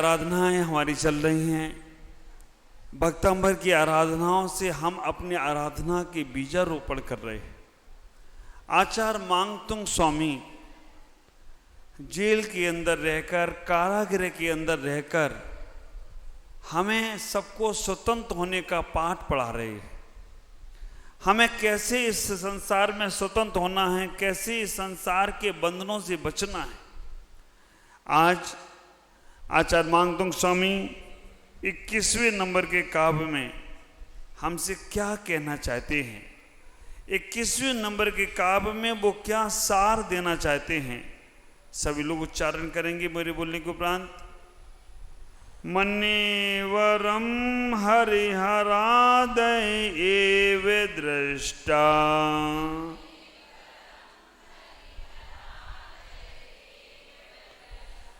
आराधनाएं हमारी चल रही हैं। भक्तंबर की आराधनाओं से हम अपनी आराधना के बीजारोपण कर रहे हैं। आचार्य मांगतुंग स्वामी जेल के अंदर रहकर, कारागृह के अंदर रहकर हमें सबको स्वतंत्र होने का पाठ पढ़ा रहे हैं। हमें कैसे इस संसार में स्वतंत्र होना है, कैसे इस संसार के बंधनों से बचना है। आज आचार्य मांगतुंग स्वामी 21वें नंबर के काव्य में हमसे क्या कहना चाहते हैं, 21वें नंबर के काव्य में वो क्या सार देना चाहते हैं, सभी लोग उच्चारण करेंगे मेरे बोलने के उपरांत। मन्नेवरम हरिहरादय एव दृष्टा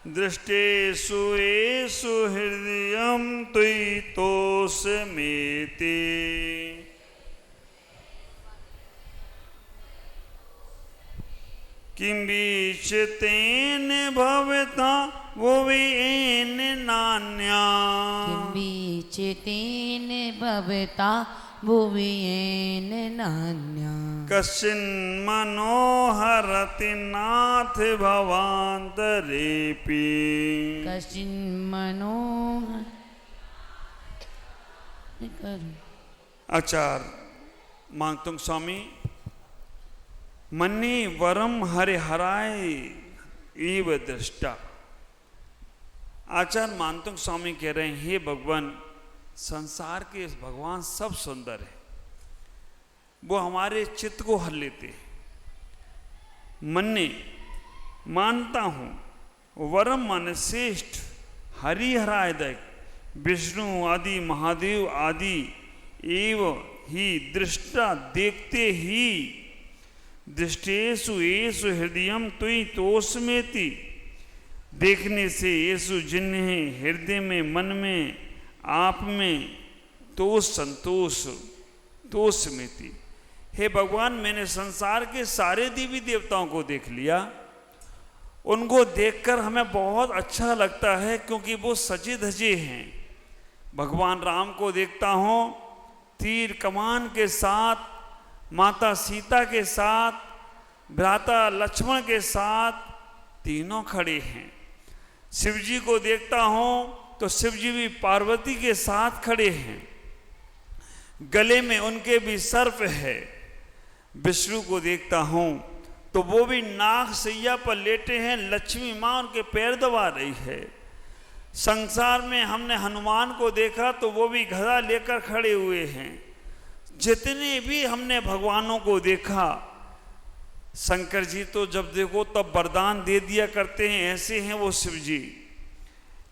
दृष्टेषु येषु हृदयं त्वयितोषमेति किं वीक्षितेन भवता भुवियेन नान्या किं वीक्षितेन भवता भुवियेन नान्या कश्चिन्मनोहरति नाथ भवान्तरेऽपि आचार्य मांगतुंग स्वामी मन्ने वरम हरिहराय एव दृष्टा। आचार्य मांगतुंग स्वामी कह रहे हैं, हे भगवान, संसार के भगवान सब सुंदर है, वो हमारे चित्त को हर लेते हैं। मन्ने मानता हूँ, वरम माने श्रेष्ठ, हरिहराय विष्णु आदि महादेव आदि एव ही दृष्टा देखते ही दृष्टेषु येषु हृदयं त्वयितोषमेति देखने से येषु जिन्हें हृदय में, मन में, आप में तोष संतोष तोषमेति। हे भगवान, मैंने संसार के सारे देवी देवताओं को देख लिया, उनको देखकर हमें बहुत अच्छा लगता है क्योंकि वो सजे धजे हैं। भगवान राम को देखता हूँ तीर कमान के साथ, माता सीता के साथ, भ्राता लक्ष्मण के साथ तीनों खड़े हैं। शिव जी को देखता हूँ तो शिव जी भी पार्वती के साथ खड़े हैं, गले में उनके भी सर्प है। विष्णु को देखता हूँ तो वो भी नाग सैया पर लेटे हैं, लक्ष्मी माँ उनके पैर दबा रही है। संसार में हमने हनुमान को देखा तो वो भी गदा लेकर खड़े हुए हैं। जितने भी हमने भगवानों को देखा, शंकर जी तो जब देखो तब वरदान दे दिया करते हैं, ऐसे हैं वो शिव जी।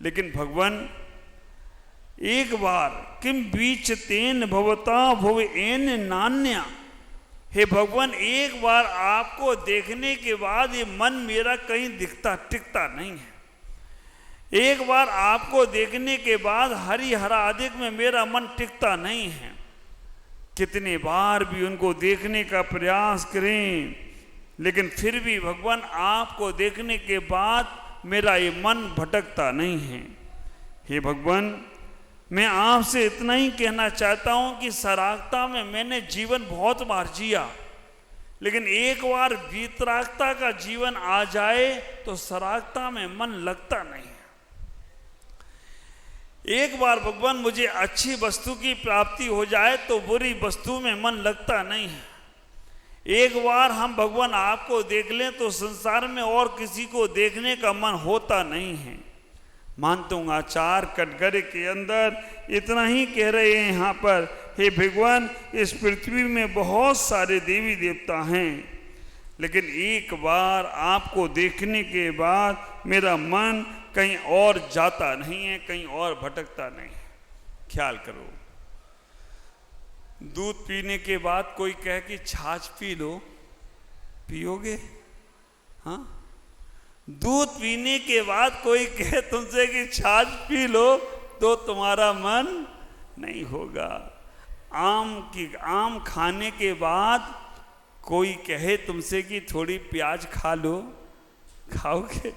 लेकिन भगवान एक बार किम वीक्षितेन भवता भुवियेन नान्या, हे भगवान, एक बार आपको देखने के बाद ये मन मेरा कहीं दिखता टिकता नहीं है। एक बार आपको देखने के बाद हरिहराधिक में मेरा मन टिकता नहीं है। कितने बार भी उनको देखने का प्रयास करें, लेकिन फिर भी भगवान आपको देखने के बाद मेरा ये मन भटकता नहीं है। हे भगवान, मैं आपसे इतना ही कहना चाहता हूँ कि सरागता में मैंने जीवन बहुत बार जिया, लेकिन एक बार वीतरागता का जीवन आ जाए तो सरागता में मन लगता नहीं है। एक बार भगवान मुझे अच्छी वस्तु की प्राप्ति हो जाए तो बुरी वस्तु में मन लगता नहीं है। एक बार हम भगवान आपको देख लें तो संसार में और किसी को देखने का मन होता नहीं है। मानता हूँ आचार्य कटघरे के अंदर इतना ही कह रहे हैं यहाँ पर, हे भगवान, इस पृथ्वी में बहुत सारे देवी देवता हैं, लेकिन एक बार आपको देखने के बाद मेरा मन कहीं और जाता नहीं है, कहीं और भटकता नहीं है। ख्याल करो, दूध पीने के बाद कोई कहे कि छाछ पी लो, पियोगे? हाँ, दूध पीने के बाद कोई कहे तुमसे कि छाछ पी लो तो तुम्हारा मन नहीं होगा। आम खाने के बाद कोई कहे तुमसे कि थोड़ी प्याज खा लो, खाओगे?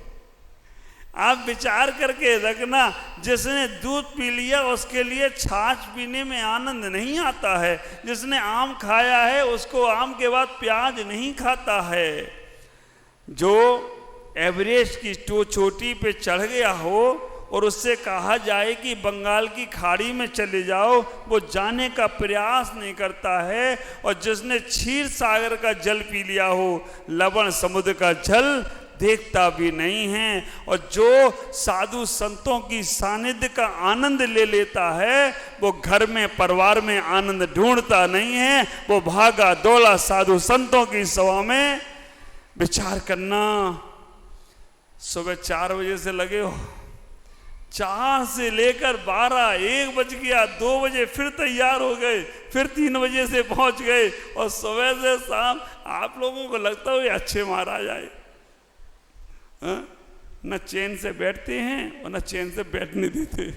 आप विचार करके रखना, जिसने दूध पी लिया उसके लिए छाछ पीने में आनंद नहीं आता है, जिसने आम खाया है उसको आम के बाद प्याज नहीं खाता है। जो एवरेस्ट की चोटी पे चढ़ गया हो और उससे कहा जाए कि बंगाल की खाड़ी में चले जाओ, वो जाने का प्रयास नहीं करता है। और जिसने क्षीर सागर का जल पी लिया हो, लवण समुद्र का जल देखता भी नहीं है। और जो साधु संतों की सानिध्य का आनंद ले लेता है, वो घर में परिवार में आनंद ढूंढता नहीं है, वो भागा दौड़ा साधु संतों की सभा में। विचार करना, सुबह 4 बजे से लगे हो, 4 से लेकर 12, 1 बज गया, 2 बजे फिर तैयार हो गए, फिर 3 बजे से पहुंच गए, और सुबह से शाम आप लोगों को लगता है अच्छे महाराज आए। न चैन से बैठते हैं और न चैन से बैठने देते।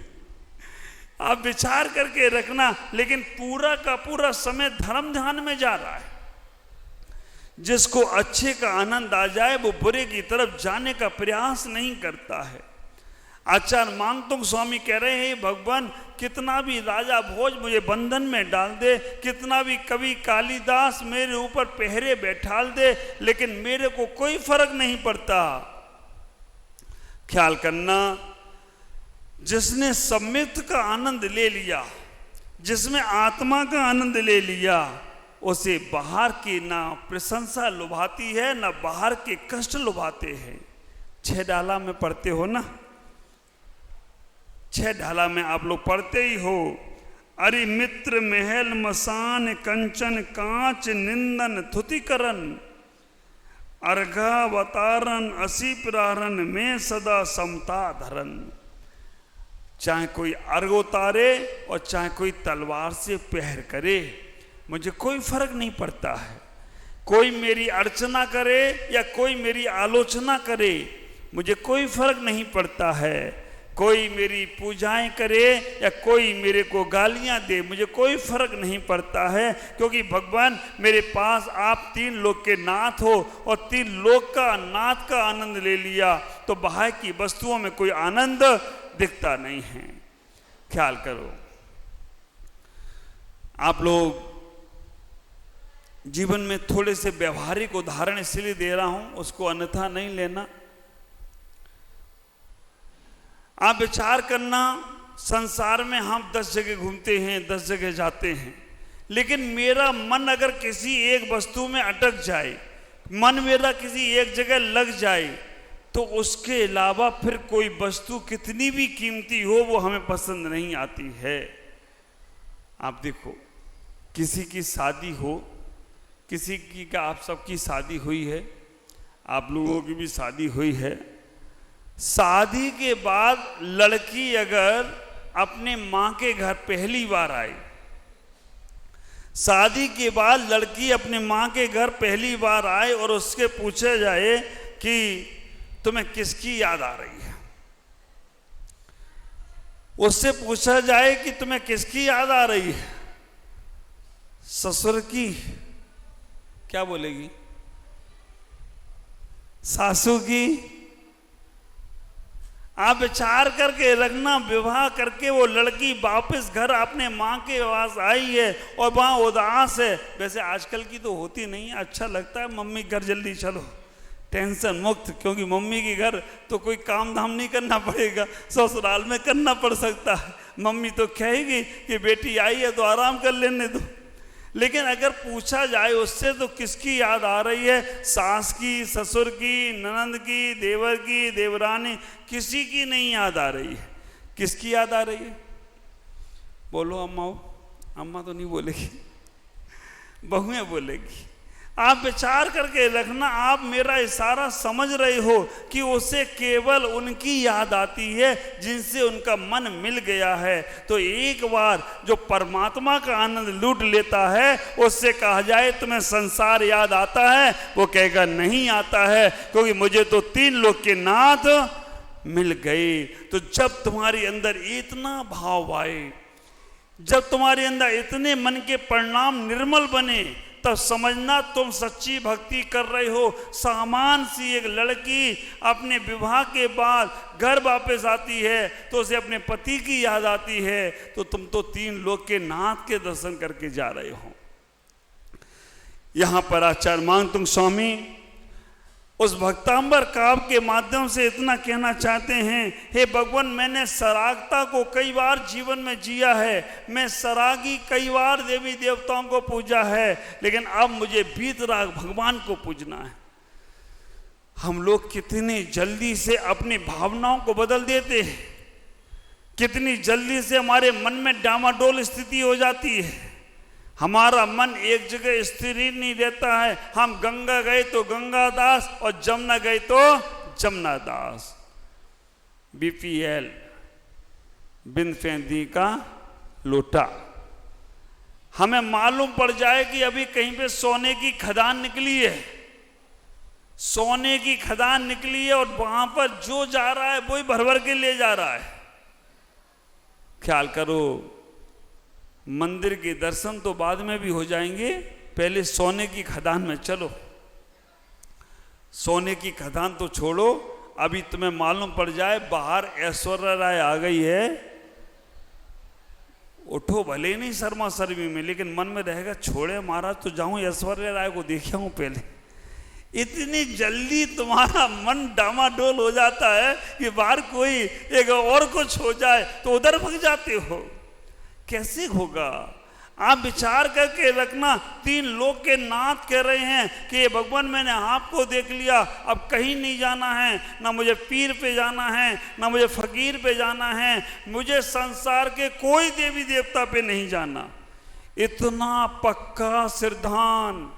आप विचार करके रखना, लेकिन पूरा का पूरा समय धर्म ध्यान में जा रहा है। जिसको अच्छे का आनंद आ जाए वो बुरे की तरफ जाने का प्रयास नहीं करता है। आचार्य मानतुंग स्वामी कह रहे हैं, भगवान कितना भी राजा भोज मुझे बंधन में डाल दे, कितना भी कवि कालिदास मेरे ऊपर पहरे बैठाल दे, लेकिन मेरे को कोई फर्क नहीं पड़ता। ख्याल करना, जिसने सम्मिलित का आनंद ले लिया, जिसमें आत्मा का आनंद ले लिया, उसे बाहर की ना प्रशंसा लुभाती है, ना बाहर के कष्ट लुभाते हैं। 6 डाला में पढ़ते हो ना, 6 ढाला में आप लोग पढ़ते ही हो। अरि मित्र महल मसान कंचन कांच निंदन थुतिकरन, अर्घावतारन असी प्रारन में सदा समता धरन। चाहे कोई अर्घ उतारे और चाहे कोई तलवार से प्रहार करे, मुझे कोई फर्क नहीं पड़ता है। कोई मेरी अर्चना करे या कोई मेरी आलोचना करे, मुझे कोई फर्क नहीं पड़ता है। कोई मेरी पूजाएं करे या कोई मेरे को गालियां दे, मुझे कोई फर्क नहीं पड़ता है, क्योंकि भगवान मेरे पास आप 3 लोक के नाथ हो और 3 लोक का नाथ का आनंद ले लिया, तो बाहर की वस्तुओं में कोई आनंद दिखता नहीं है। ख्याल करो, आप लोग जीवन में थोड़े से व्यवहारिक उदाहरण इसलिए दे रहा हूं, उसको अन्यथा नहीं लेना। आप विचार करना, संसार में हम 10 जगह घूमते हैं, 10 जगह जाते हैं, लेकिन मेरा मन अगर किसी एक वस्तु में अटक जाए, मन मेरा किसी एक जगह लग जाए, तो उसके अलावा फिर कोई वस्तु कितनी भी कीमती हो वो हमें पसंद नहीं आती है। आप देखो, किसी की शादी हो, किसी की का आप सबकी शादी हुई है, आप लोगों की भी शादी हुई है। शादी के बाद लड़की अगर अपने माँ के घर पहली बार आई, शादी के बाद लड़की अपने माँ के घर पहली बार आए और उसके पूछा जाए कि तुम्हें किसकी याद आ रही है, उससे पूछा जाए कि तुम्हें किसकी याद आ रही है, ससुर की, क्या बोलेगी? सासू की। आप विचार करके रखना, विवाह करके वो लड़की वापस घर अपने माँ के पास आई है और वहाँ उदास है। वैसे आजकल की तो होती नहीं है, अच्छा लगता है मम्मी घर जल्दी चलो, टेंशन मुक्त, क्योंकि मम्मी के घर तो कोई काम धाम नहीं करना पड़ेगा, ससुराल में करना पड़ सकता है। मम्मी तो कहेगी कि बेटी आई है तो आराम कर लेने दो। लेकिन अगर पूछा जाए उससे तो किसकी याद आ रही है? सास की, ससुर की, ननंद की, देवर की, देवरानी, किसी की नहीं याद आ रही है। किसकी याद आ रही है? बोलो अम्मा। अम्मा तो नहीं बोलेगी, बहुएं बोलेगी। आप विचार करके रखना, आप मेरा इशारा समझ रहे हो कि उसे केवल उनकी याद आती है जिनसे उनका मन मिल गया है। तो एक बार जो परमात्मा का आनंद लूट लेता है, उससे कहा जाए तुम्हें संसार याद आता है, वो कहेगा नहीं आता है, क्योंकि मुझे तो 3 लोक के नाथ मिल गए। तो जब तुम्हारे अंदर इतना भाव आए, जब तुम्हारे अंदर इतने मन के परिणाम निर्मल बने, तब समझना तुम सच्ची भक्ति कर रहे हो। सामान्य सी एक लड़की अपने विवाह के बाद घर वापस आती है तो उसे अपने पति की याद आती है, तो तुम तो 3 लोक के नाथ के दर्शन करके जा रहे हो। यहां पर आचार्य मांगतुंग स्वामी उस भक्तांबर काव्य के माध्यम से इतना कहना चाहते हैं, हे भगवान, मैंने सरागता को कई बार जीवन में जिया है, मैं सरागी कई बार देवी देवताओं को पूजा है, लेकिन अब मुझे वीतराग भगवान को पूजना है। हम लोग कितनी जल्दी से अपनी भावनाओं को बदल देते हैं, कितनी जल्दी से हमारे मन में डामाडोल स्थिति हो जाती है। हमारा मन एक जगह स्थिर ही नहीं रहता है। हम गंगा गए तो गंगादास और जमुना गए तो जमुनादास। BPL बिन फेंदी का लोटा। हमें मालूम पड़ जाए कि अभी कहीं पे सोने की खदान निकली है, सोने की खदान निकली है और वहां पर जो जा रहा है वही भर भर के ले जा रहा है। ख्याल करो, मंदिर के दर्शन तो बाद में भी हो जाएंगे, पहले सोने की खदान में चलो। सोने की खदान तो छोड़ो, अभी तुम्हें मालूम पड़ जाए बाहर ऐश्वर्या राय आ गई है, उठो भले नहीं शर्मा शर्मी में, लेकिन मन में रहेगा छोड़े महाराज तो जाऊं ऐश्वर्या राय को देखा हूं पहले। इतनी जल्दी तुम्हारा मन डामाडोल हो जाता है कि बाहर कोई एक और कुछ हो जाए तो उधर भाग जाते हो। कैसे होगा? आप विचार करके रखना। 3 लोग के नाथ कह रहे हैं कि ये भगवान, मैंने आपको देख लिया, अब कहीं नहीं जाना है, ना मुझे पीर पे जाना है, ना मुझे फकीर पे जाना है, मुझे संसार के कोई देवी देवता पे नहीं जाना। इतना पक्का सिरधान,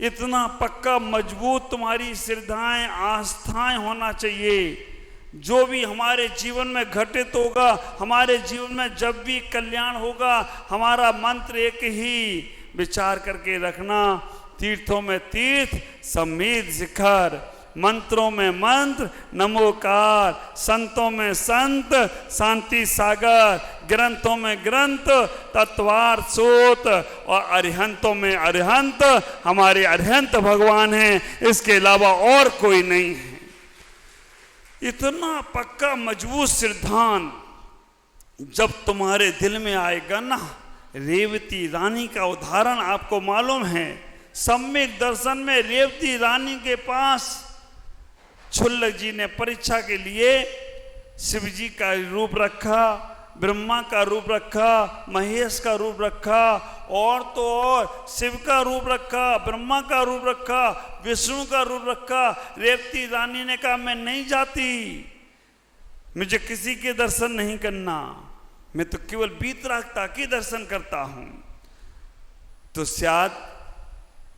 इतना पक्का मजबूत तुम्हारी श्रद्धाएं आस्थाएं होना चाहिए। जो भी हमारे जीवन में घटित होगा, हमारे जीवन में जब भी कल्याण होगा, हमारा मंत्र एक ही विचार करके रखना, तीर्थों में तीर्थ समेत शिखर, मंत्रों में मंत्र नमोकार, संतों में संत शांति सागर, ग्रंथों में ग्रंथ तत्वार सोत और अरिहंतों में अरिहंत हमारे अरिहंत भगवान हैं, इसके अलावा और कोई नहीं है। इतना पक्का मजबूत सिद्धांत जब तुम्हारे दिल में आएगा ना, रेवती रानी का उदाहरण आपको मालूम है। सम्यक दर्शन में रेवती रानी के पास छुल्लक जी ने परीक्षा के लिए शिव जी का रूप रखा, ब्रह्मा का रूप रखा, महेश का रूप रखा, और तो और शिव का रूप रखा, ब्रह्मा का रूप रखा, विष्णु का रूप रखा। रेवती रानी ने कहा मैं नहीं जाती, मुझे किसी के दर्शन नहीं करना, मैं तो केवल वीतरागता के दर्शन करता हूं। तो शायद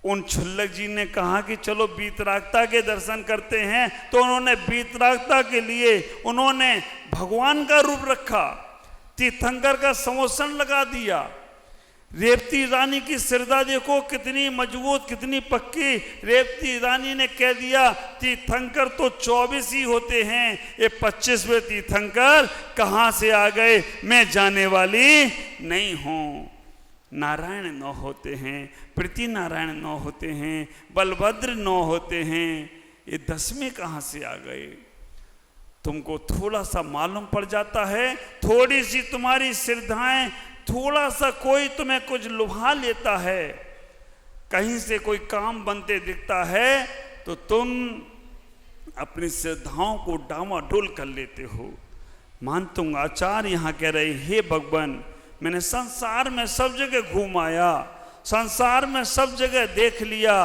उन छुल्लक जी ने कहा कि चलो वीतरागता के दर्शन करते हैं, तो उन्होंने वीतरागता के लिए उन्होंने भगवान का रूप रखा, तीर्थंकर का संवत्सर लगा दिया। रेवती रानी की श्रद्धा देखो कितनी मजबूत, कितनी पक्की। रेवती रानी ने कह दिया तीर्थंकर तो 24 ही होते हैं, ये 25वें तीर्थंकर कहाँ से आ गए, मैं जाने वाली नहीं हूँ। नारायण 9 होते हैं, प्रीति नारायण 9 होते हैं, बलभद्र 9 होते हैं, ये 10वें कहाँ से आ गए? तुमको थोड़ा सा मालूम पड़ जाता है, थोड़ी सी तुम्हारी श्रद्धाएं, थोड़ा सा कोई तुम्हें कुछ लुभा लेता है, कहीं से कोई काम बनते दिखता है, तो तुम अपनी श्रद्धाओं को डामाडोल कर लेते हो। मानतुंग आचार्य यहाँ कह रहे, हे भगवान, मैंने संसार में सब जगह घूम आया, संसार में सब जगह देख लिया,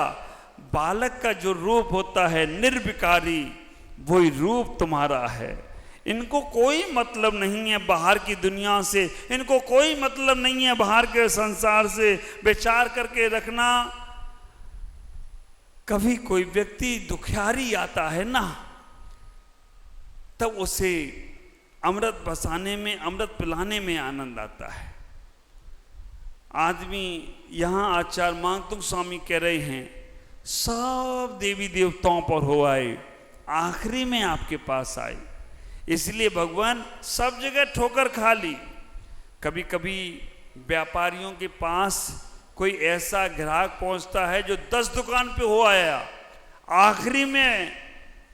बालक का जो रूप होता है निर्विकारी, वही रूप तुम्हारा है। इनको कोई मतलब नहीं है बाहर की दुनिया से, इनको कोई मतलब नहीं है बाहर के संसार से। विचार करके रखना, कभी कोई व्यक्ति दुखियारी आता है ना, तब उसे अमृत बसाने में, अमृत पिलाने में आनंद आता है। आदमी यहाँ आचार्य मांगतुंग स्वामी कह रहे हैं सब देवी देवताओं पर हो आए, आखिरी में आपके पास आए, इसलिए भगवान सब जगह ठोकर खा ली। कभी कभी व्यापारियों के पास कोई ऐसा ग्राहक पहुंचता है जो 10 दुकान पे हो आया, आखिरी में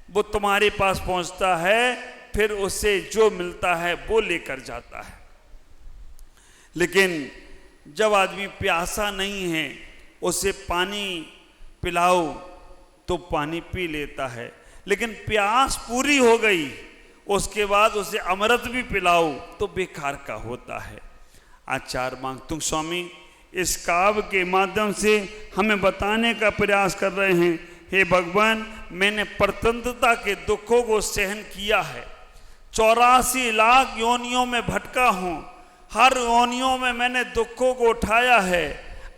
वो तुम्हारे पास पहुंचता है, फिर उसे जो मिलता है वो लेकर जाता है। लेकिन जब आदमी प्यासा नहीं है, उसे पानी पिलाओ तो पानी पी लेता है, लेकिन प्यास पूरी हो गई उसके बाद उसे अमृत भी पिलाओ तो बेकार का होता है। आचार मांगतु स्वामी इस काव्य के माध्यम से हमें बताने का प्रयास कर रहे हैं, हे भगवान, मैंने परतंत्रता के दुखों को सहन किया है, 84 लाख योनियों में भटका हूं, हर योनियों में मैंने दुखों को उठाया है,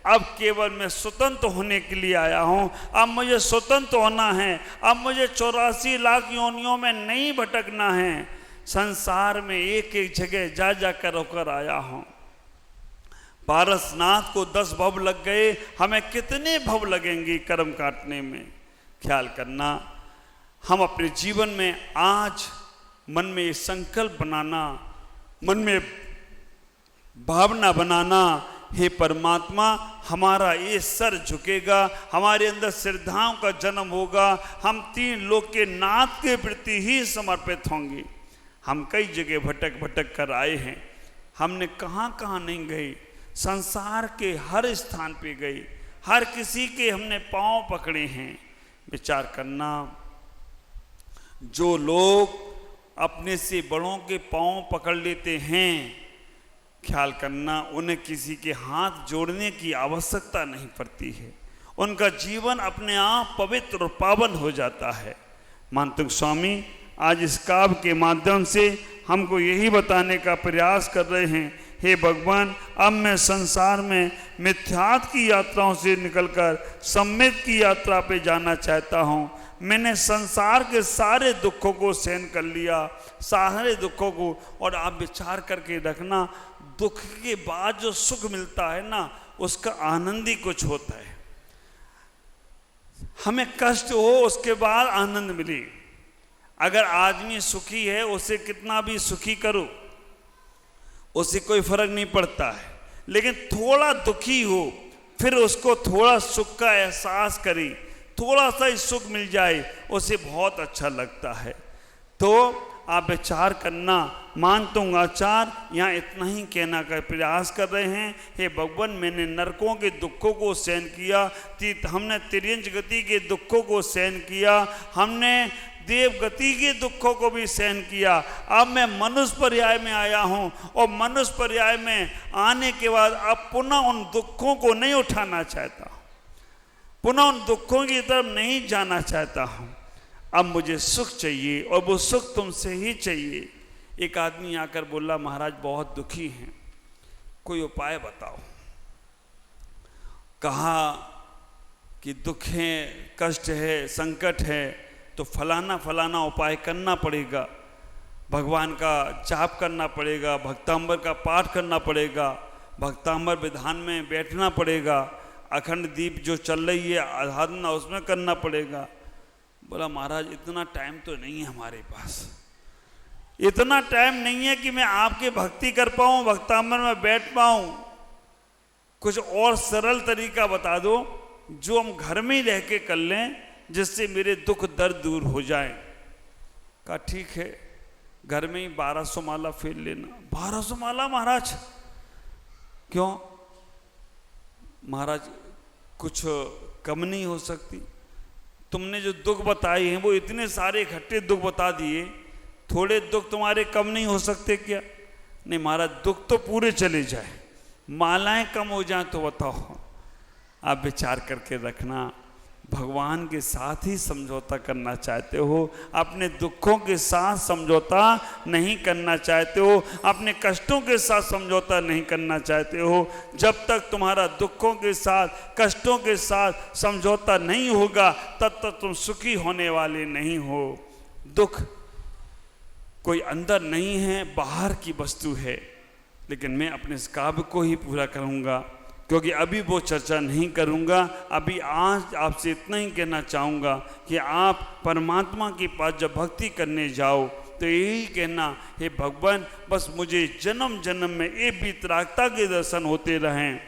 अब केवल मैं स्वतंत्र होने के लिए आया हूं। अब मुझे स्वतंत्र होना है, अब मुझे 84 लाख योनियों में नहीं भटकना है, संसार में एक एक जगह जा जा कर होकर आया हूं। पारसनाथ को 10 भव लग गए, हमें कितने भव लगेंगे कर्म काटने में। ख्याल करना, हम अपने जीवन में आज मन में ये संकल्प बनाना, मन में भावना बनाना, हे परमात्मा, हमारा ये सर झुकेगा, हमारे अंदर श्रद्धाओं का जन्म होगा, हम 3 लोक के नाथ के प्रति ही समर्पित होंगे। हम कई जगह भटक भटक कर आए हैं, हमने कहाँ कहाँ नहीं गए, संसार के हर स्थान पे गए, हर किसी के हमने पांव पकड़े हैं। विचार करना, जो लोग अपने से बड़ों के पांव पकड़ लेते हैं, ख्याल करना, उन्हें किसी के हाथ जोड़ने की आवश्यकता नहीं पड़ती है, उनका जीवन अपने आप पवित्र और पावन हो जाता है। मानतुक स्वामी आज इस काव्य के माध्यम से हमको यही बताने का प्रयास कर रहे हैं, हे भगवान, अब मैं संसार में मिथ्यात्व की यात्राओं से निकलकर सम्यक की यात्रा पे जाना चाहता हूँ। मैंने संसार के सारे दुखों को सहन कर लिया, सारे दुखों को, और आप विचार करके रखना, दुख के बाद जो सुख मिलता है ना, उसका आनंद ही कुछ होता है। हमें कष्ट हो उसके बाद आनंद मिले। अगर आदमी सुखी है, उसे कितना भी सुखी करो उसे कोई फर्क नहीं पड़ता है, लेकिन थोड़ा दुखी हो फिर उसको थोड़ा सुख का एहसास करे, थोड़ा सा ही सुख मिल जाए, उसे बहुत अच्छा लगता है। तो आप विचार करना। मानता हूँ आचार यहाँ इतना ही कहना का प्रयास कर रहे हैं, हे भगवान, मैंने नरकों के दुखों को सहन किया, हमने तिर्यंच गति के दुखों को सहन किया, हमने देव गति के दुखों को भी सहन किया। अब मैं मनुष्य पर्याय में आया हूँ, और मनुष्य पर्याय में आने के बाद अब पुनः उन दुखों को नहीं उठाना चाहता, पुनः उन दुखों की तरफ नहीं जाना चाहता हूँ। अब मुझे सुख चाहिए, और वो सुख तुमसे ही चाहिए। एक आदमी आकर बोला, महाराज बहुत दुखी हैं, कोई उपाय बताओ। कहा कि दुख है, कष्ट है, संकट है, तो फलाना फलाना उपाय करना पड़ेगा, भगवान का जाप करना पड़ेगा, भक्तांबर का पाठ करना पड़ेगा, भक्तांबर विधान में बैठना पड़ेगा, अखंड दीप जो चल रही है आराधना उसमें करना पड़ेगा। बोला, महाराज इतना टाइम तो नहीं है हमारे पास, इतना टाइम नहीं है कि मैं आपके भक्ति कर पाऊँ, भक्तांबर में बैठ पाऊँ। कुछ और सरल तरीका बता दो जो हम घर में ही रह के कर लें, जिससे मेरे दुख दर्द दूर हो जाए। कहा ठीक है, घर में ही 1200 माला फेर लेना। 1200 माला महाराज? क्यों महाराज, कुछ कम नहीं हो सकती? तुमने जो दुख बताए हैं वो इतने सारे इकट्ठे दुख बता दिए, थोड़े दुख तुम्हारे कम नहीं हो सकते क्या? नहीं महाराज, दुख तो पूरे चले जाए, मालाएं कम हो जाए तो बताओ। आप विचार करके रखना, भगवान के साथ ही समझौता करना चाहते हो, अपने दुखों के साथ समझौता नहीं करना चाहते हो, अपने कष्टों के साथ समझौता नहीं करना चाहते हो। जब तक तुम्हारा दुखों के साथ, कष्टों के साथ समझौता नहीं होगा, तब तक तुम सुखी होने वाले नहीं हो। दुख कोई अंदर नहीं है, बाहर की वस्तु है। लेकिन मैं अपने इस काव्य को ही पूरा करूँगा, क्योंकि अभी वो चर्चा नहीं करूँगा। अभी आज आपसे इतना ही कहना चाहूँगा कि आप परमात्मा के पास जब भक्ति करने जाओ तो यही कहना, हे भगवान, बस मुझे जन्म जन्म में ये वितरागता के दर्शन होते रहें।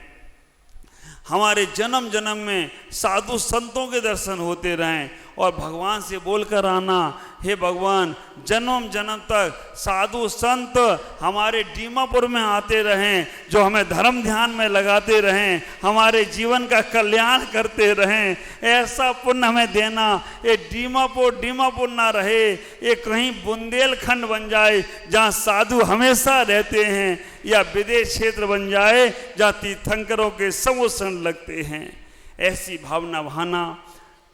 हमारे जन्म जन्म में साधु संतों के दर्शन होते रहें और भगवान से बोलकर आना, हे भगवान जन्म जन्म तक साधु संत हमारे डीमापुर में आते रहें, जो हमें धर्म ध्यान में लगाते रहें, हमारे जीवन का कल्याण करते रहें। ऐसा पुण्य हमें देना, ये डीमापुर ना रहे, ये कहीं बुंदेलखंड बन जाए जहाँ साधु हमेशा रहते हैं, या विदेश क्षेत्र बन जाए जहाँ तीर्थंकरों के समोसन लगते हैं। ऐसी भावना भाना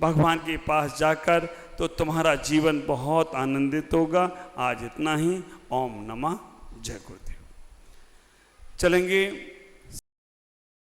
भगवान के पास जाकर तो तुम्हारा जीवन बहुत आनंदित होगा। आज इतना ही। ओम नमः जय गुरुदेव। चलेंगे